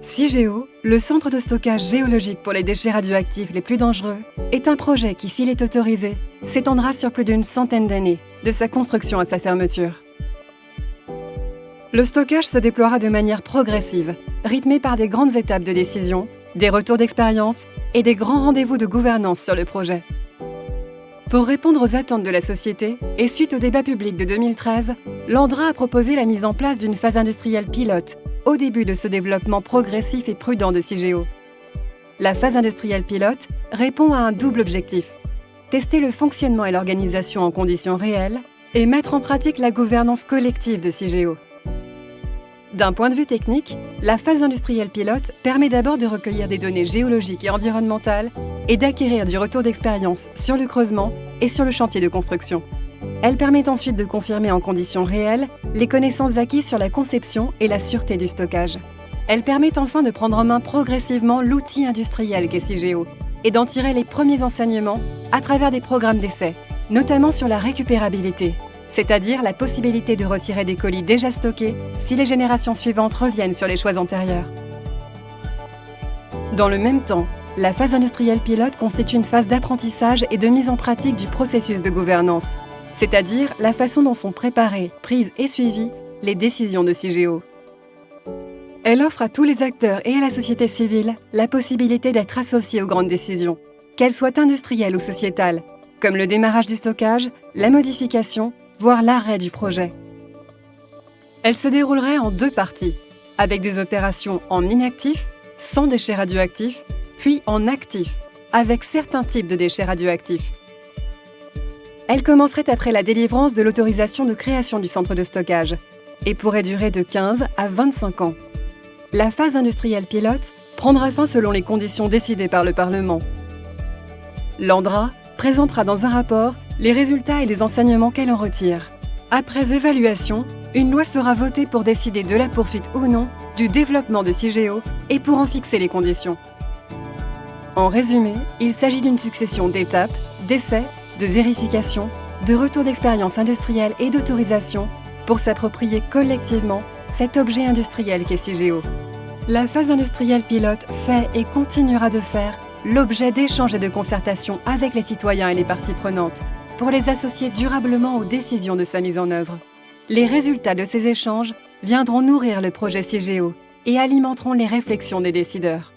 CIGEO, le centre de stockage géologique pour les déchets radioactifs les plus dangereux, est un projet qui, s'il est autorisé, s'étendra sur plus d'une centaine d'années, de sa construction à sa fermeture. Le stockage se déploiera de manière progressive, rythmée par des grandes étapes de décision, des retours d'expérience et des grands rendez-vous de gouvernance sur le projet. Pour répondre aux attentes de la société, et suite au débat public de 2013, l'ANDRA a proposé la mise en place d'une phase industrielle pilote au début de ce développement progressif et prudent de CIGEO. La phase industrielle pilote répond à un double objectif: tester le fonctionnement et l'organisation en conditions réelles et mettre en pratique la gouvernance collective de CIGEO. D'un point de vue technique, la phase industrielle pilote permet d'abord de recueillir des données géologiques et environnementales et d'acquérir du retour d'expérience sur le creusement et sur le chantier de construction. Elle permet ensuite de confirmer en conditions réelles les connaissances acquises sur la conception et la sûreté du stockage. Elle permet enfin de prendre en main progressivement l'outil industriel qu'est CIGEO et d'en tirer les premiers enseignements à travers des programmes d'essai, notamment sur la récupérabilité, c'est-à-dire la possibilité de retirer des colis déjà stockés si les générations suivantes reviennent sur les choix antérieurs. Dans le même temps, la phase industrielle pilote constitue une phase d'apprentissage et de mise en pratique du processus de gouvernance, c'est-à-dire la façon dont sont préparées, prises et suivies les décisions de CIGEO. Elle offre à tous les acteurs et à la société civile la possibilité d'être associés aux grandes décisions, qu'elles soient industrielles ou sociétales, comme le démarrage du stockage, la modification, voire l'arrêt du projet. Elle se déroulerait en deux parties, avec des opérations en inactif, sans déchets radioactifs, puis en actif, avec certains types de déchets radioactifs. Elle commencerait après la délivrance de l'autorisation de création du centre de stockage et pourrait durer de 15 à 25 ans. La phase industrielle pilote prendra fin selon les conditions décidées par le Parlement. L'ANDRA présentera dans un rapport les résultats et les enseignements qu'elle en retire. Après évaluation, une loi sera votée pour décider de la poursuite ou non du développement de CIGEO et pour en fixer les conditions. En résumé, il s'agit d'une succession d'étapes, d'essais, de vérification, de retour d'expérience industrielle et d'autorisation pour s'approprier collectivement cet objet industriel qu'est CIGEO. La phase industrielle pilote fait et continuera de faire l'objet d'échanges et de concertations avec les citoyens et les parties prenantes pour les associer durablement aux décisions de sa mise en œuvre. Les résultats de ces échanges viendront nourrir le projet CIGEO et alimenteront les réflexions des décideurs.